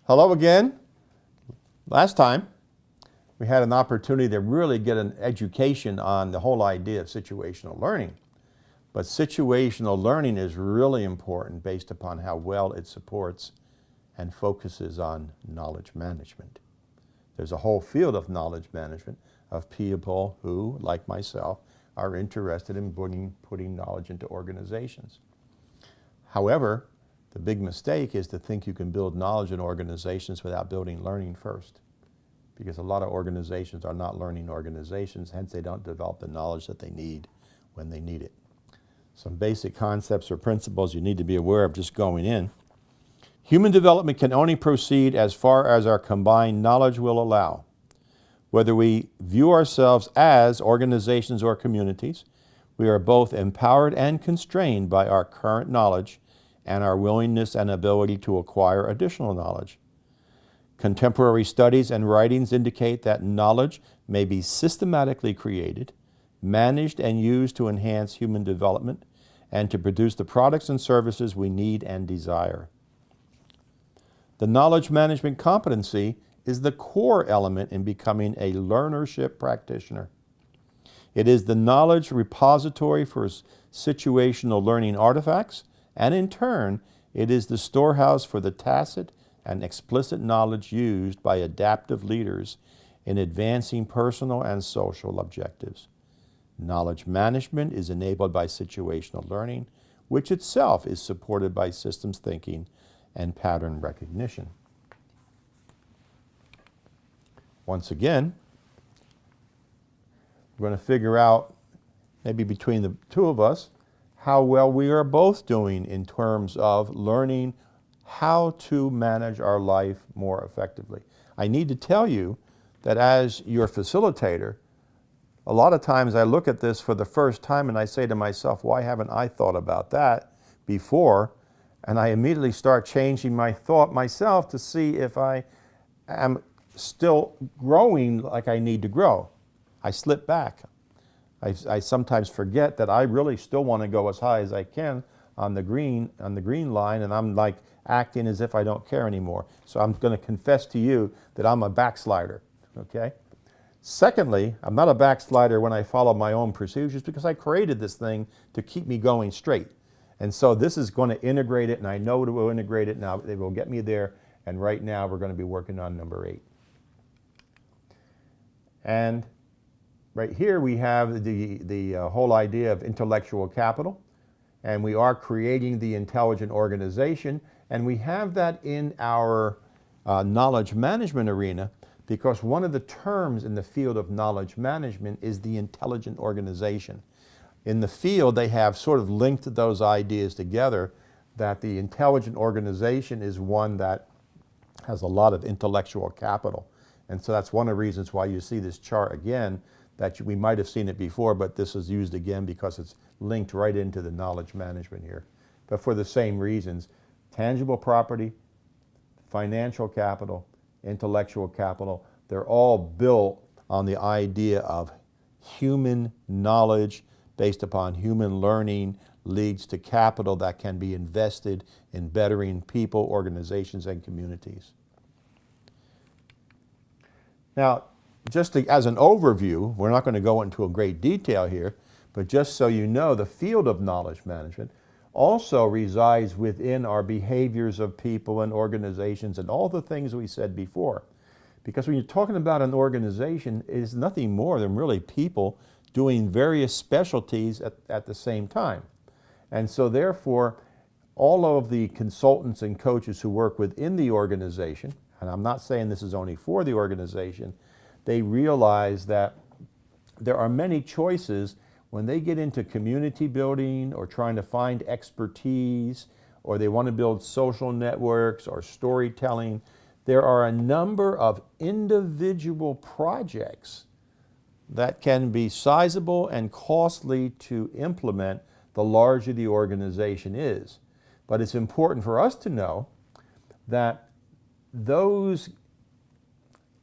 Hello again. Last time we had an opportunity to really get an education on the whole idea of situational learning. But situational learning is really important based upon how well it supports and focuses on knowledge management. There's a whole field of knowledge management of people who, like myself, are interested in putting knowledge into organizations. However, the big mistake is to think you can build knowledge in organizations without building learning first. Because a lot of organizations are not learning organizations, hence they don't develop the knowledge that they need when they need it. Some basic concepts or principles you need to be aware of just going in. Human development can only proceed as far as our combined knowledge will allow. Whether we view ourselves as organizations or communities, we are both empowered and constrained by our current knowledge and our willingness and ability to acquire additional knowledge. Contemporary studies and writings indicate that knowledge may be systematically created, managed, and used to enhance human development and to produce the products and services we need and desire. The knowledge management competency is the core element in becoming a learnership practitioner. It is the knowledge repository for situational learning artifacts, and in turn, it is the storehouse for the tacit and explicit knowledge used by adaptive leaders in advancing personal and social objectives. Knowledge management is enabled by situational learning, which itself is supported by systems thinking and pattern recognition. Once again, we're going to figure out, maybe between the two of us, how well we are both doing in terms of learning how to manage our life more effectively. I need to tell you that as your facilitator, a lot of times I look at this for the first time and I say to myself, why haven't I thought about that before? And I immediately start changing my thought myself to see if I am still growing like I need to grow. I slip back. I sometimes forget that I really still want to go as high as I can on the green line, and I'm like acting as if I don't care anymore. So I'm going to confess to you that I'm a backslider, okay? Secondly, I'm not a backslider when I follow my own procedures because I created this thing to keep me going straight. And so this is going to integrate it, and I know it will integrate it now. It will get me there, and right now we're going to be working on number 8. And right here we have the whole idea of intellectual capital, and we are creating the intelligent organization, and we have that in our knowledge management arena because one of the terms in the field of knowledge management is the intelligent organization. In the field, they have sort of linked those ideas together, that the intelligent organization is one that has a lot of intellectual capital. And so that's one of the reasons why you see this chart again, that we might have seen it before, but this is used again because it's linked right into the knowledge management here. But for the same reasons, tangible property, financial capital, intellectual capital, they're all built on the idea of human knowledge based upon human learning leads to capital that can be invested in bettering people, organizations, and communities. Now, just as an overview, we're not going to go into a great detail here, but just so you know, the field of knowledge management also resides within our behaviors of people and organizations and all the things we said before. Because when you're talking about an organization, it is nothing more than really people doing various specialties at the same time. And so therefore, all of the consultants and coaches who work within the organization, and I'm not saying this is only for the organization, they realize that there are many choices when they get into community building or trying to find expertise, or they want to build social networks or storytelling. There are a number of individual projects that can be sizable and costly to implement the larger the organization is. But it's important for us to know that those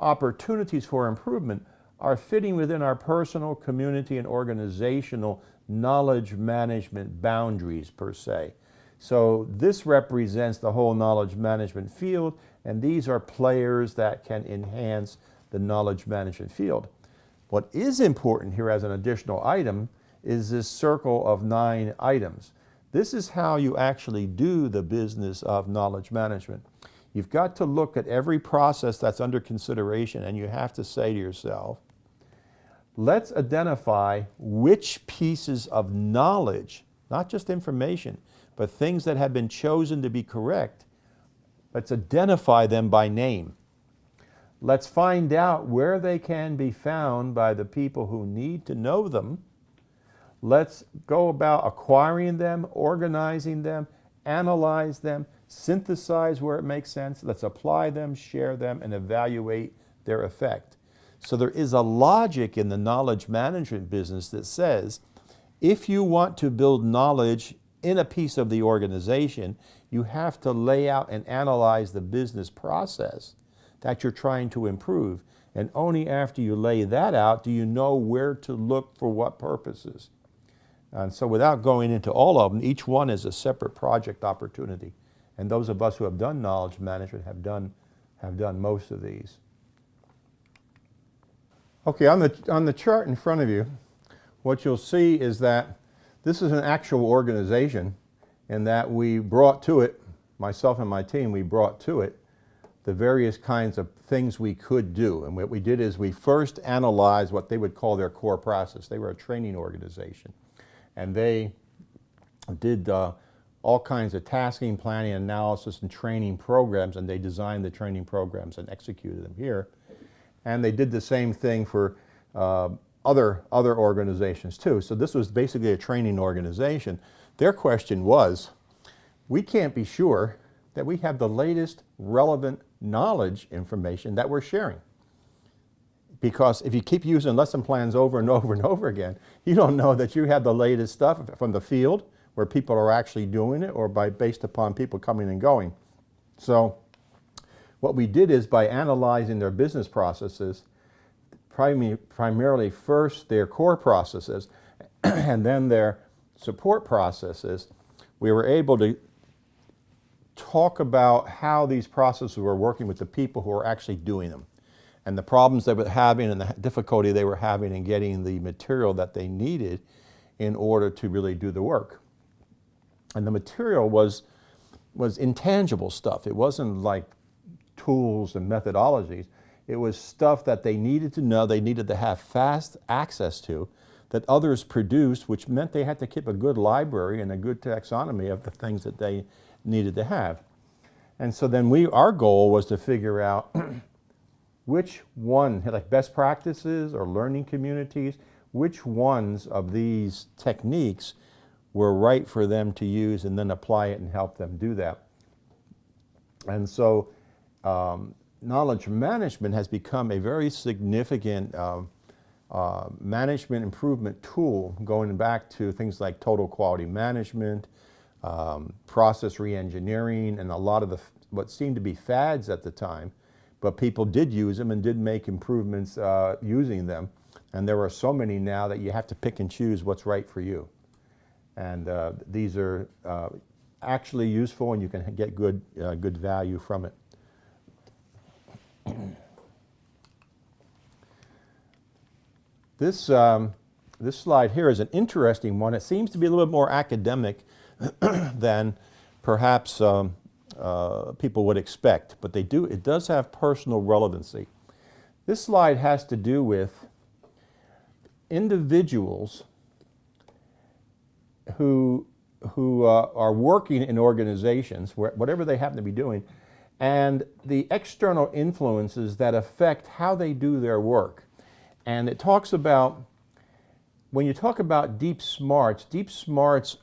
opportunities for improvement are fitting within our personal, community, and organizational knowledge management boundaries per se. So this represents the whole knowledge management field, and these are players that can enhance the knowledge management field. What is important here as an additional item is this circle of 9 items. This is how you actually do the business of knowledge management. You've got to look at every process that's under consideration, and you have to say to yourself, let's identify which pieces of knowledge, not just information, but things that have been chosen to be correct, let's identify them by name. Let's find out where they can be found by the people who need to know them. Let's go about acquiring them, organizing them, analyze them, synthesize where it makes sense. Let's apply them, share them, and evaluate their effect. So there is a logic in the knowledge management business that says, if you want to build knowledge in a piece of the organization, you have to lay out and analyze the business process that you're trying to improve. And only after you lay that out do you know where to look for what purposes. And so without going into all of them, each one is a separate project opportunity. And those of us who have done knowledge management have done most of these. Okay, on the chart in front of you, what you'll see is that this is an actual organization, and that we brought to it, myself and my team, we brought to it the various kinds of things we could do. And what we did is we first analyzed what they would call their core process. They were a training organization, and they did all kinds of tasking, planning, analysis, and training programs, and they designed the training programs and executed them here. And they did the same thing for other organizations too. So this was basically a training organization. Their question was, we can't be sure that we have the latest relevant knowledge information that we're sharing. Because if you keep using lesson plans over and over and over again, you don't know that you have the latest stuff from the field where people are actually doing it, or based upon people coming and going. So what we did is, by analyzing their business processes, primarily first their core processes and then their support processes, we were able to talk about how these processes were working with the people who are actually doing them, and the problems they were having and the difficulty they were having in getting the material that they needed in order to really do the work. And the material was intangible stuff. It wasn't like tools and methodologies. It was stuff that they needed to know, they needed to have fast access to, that others produced, which meant they had to keep a good library and a good taxonomy of the things that they needed to have. And so then our goal was to figure out which one, like best practices or learning communities, which ones of these techniques were right for them to use, and then apply it and help them do that. And so knowledge management has become a very significant management improvement tool, going back to things like total quality management, process reengineering, and a lot of what seemed to be fads at the time, but people did use them and did make improvements using them. And there are so many now that you have to pick and choose what's right for you. And these are actually useful, and you can get good value from it. This slide here is an interesting one. It seems to be a little bit more academic than perhaps people would expect, but it does have personal relevancy. This slide has to do with individuals who are working in organizations, whatever they happen to be doing, and the external influences that affect how they do their work. And it talks about, when you talk about deep smarts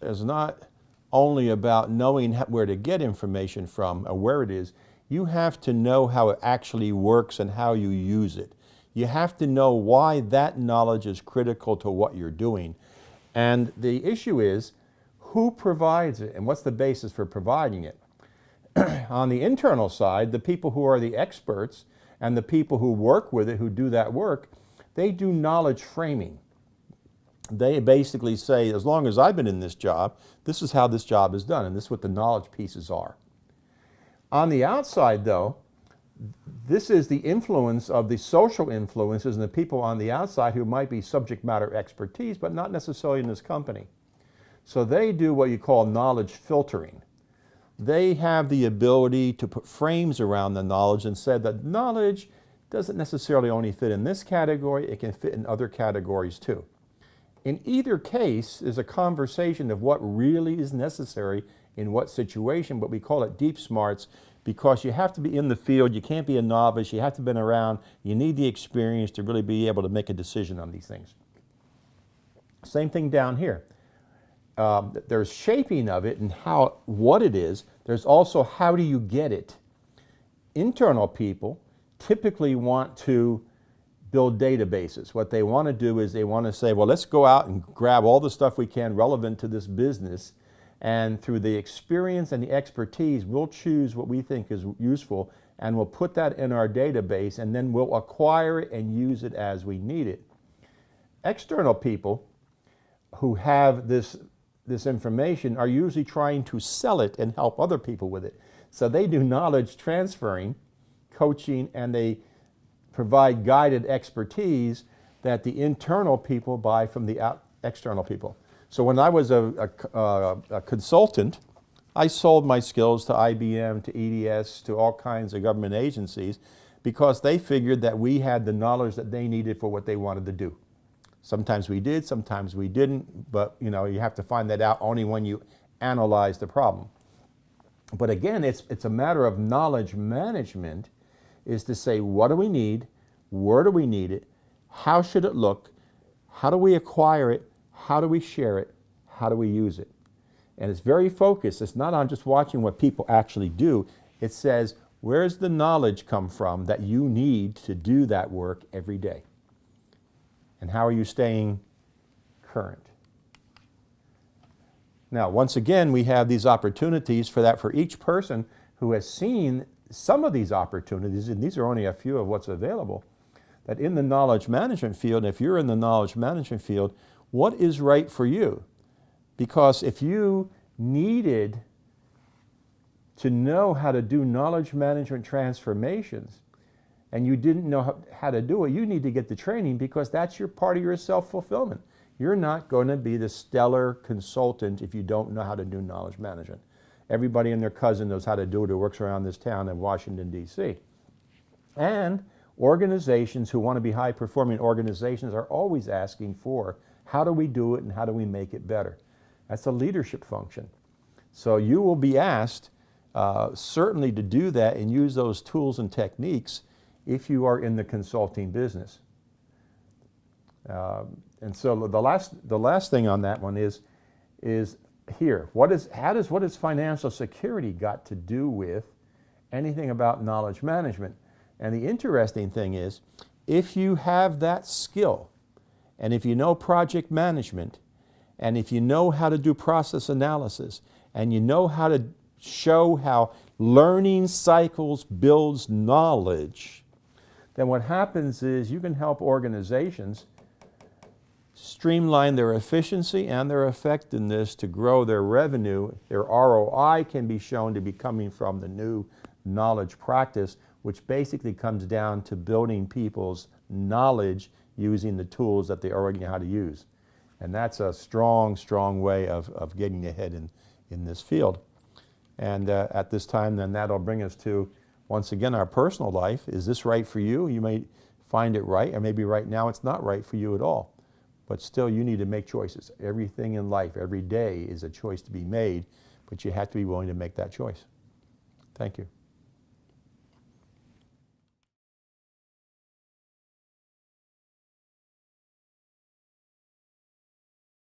is not only about knowing where to get information from or where it is. You have to know how it actually works and how you use it. You have to know why that knowledge is critical to what you're doing. And the issue is, who provides it and what's the basis for providing it? On the internal side, the people who are the experts and the people who work with it, who do that work, they do knowledge framing. they basically say, as long as I've been in this job, this is how this job is done, and this is what the knowledge pieces are. On the outside, though, this is the influence of the social influences and the people on the outside who might be subject matter expertise, but not necessarily in this company. So they do what you call knowledge filtering. They have the ability to put frames around the knowledge and say that knowledge doesn't necessarily only fit in this category, it can fit in other categories too. In either case is a conversation of what really is necessary in what situation, but we call it deep smarts because you have to be in the field, you can't be a novice, you have to have been around, you need the experience to really be able to make a decision on these things. Same thing down here. There's shaping of it and what it is. There's also how do you get it. Internal people typically want to build databases. What they want to do is they want to say, well, let's go out and grab all the stuff we can relevant to this business, and through the experience and the expertise, we'll choose what we think is useful and we'll put that in our database, and then we'll acquire it and use it as we need it. External people who have this information are usually trying to sell it and help other people with it. So they do knowledge transferring, coaching, and they provide guided expertise that the internal people buy from the external people. So when I was a consultant, I sold my skills to IBM, to EDS, to all kinds of government agencies because they figured that we had the knowledge that they needed for what they wanted to do. Sometimes we did, sometimes we didn't, but you have to find that out only when you analyze the problem. But again, it's a matter of knowledge management, is to say, what do we need, where do we need it, how should it look, how do we acquire it, how do we share it, how do we use it. And it's very focused. It's not on just watching what people actually do. It says, where's the knowledge come from that you need to do that work every day? And how are you staying current? Now, once again, we have these opportunities for each person who has seen some of these opportunities, and these are only a few of what's available, that in the knowledge management field, if you're in the knowledge management field, what is right for you? Because if you needed to know how to do knowledge management transformations, and you didn't know how to do it, you need to get the training because that's your part of your self-fulfillment. You're not going to be the stellar consultant if you don't know how to do knowledge management. Everybody and their cousin knows how to do it who works around this town in Washington, D.C. And organizations who want to be high-performing organizations are always asking for how do we do it and how do we make it better. That's a leadership function. So you will be asked certainly to do that and use those tools and techniques if you are in the consulting business. And so the last thing on that one is here. What has financial security got to do with anything about knowledge management? And the interesting thing is, if you have that skill, and if you know project management, and if you know how to do process analysis, and you know how to show how learning cycles builds knowledge, then what happens is you can help organizations streamline their efficiency and their effectiveness to grow their revenue. Their ROI can be shown to be coming from the new knowledge practice, which basically comes down to building people's knowledge using the tools that they already know how to use. And that's a strong, strong way of getting ahead in this field. And at this time, then that'll bring us to, once again, our personal life. Is this right for you? You may find it right, or maybe right now it's not right for you at all. But still, you need to make choices. Everything in life, every day is a choice to be made, but you have to be willing to make that choice. Thank you.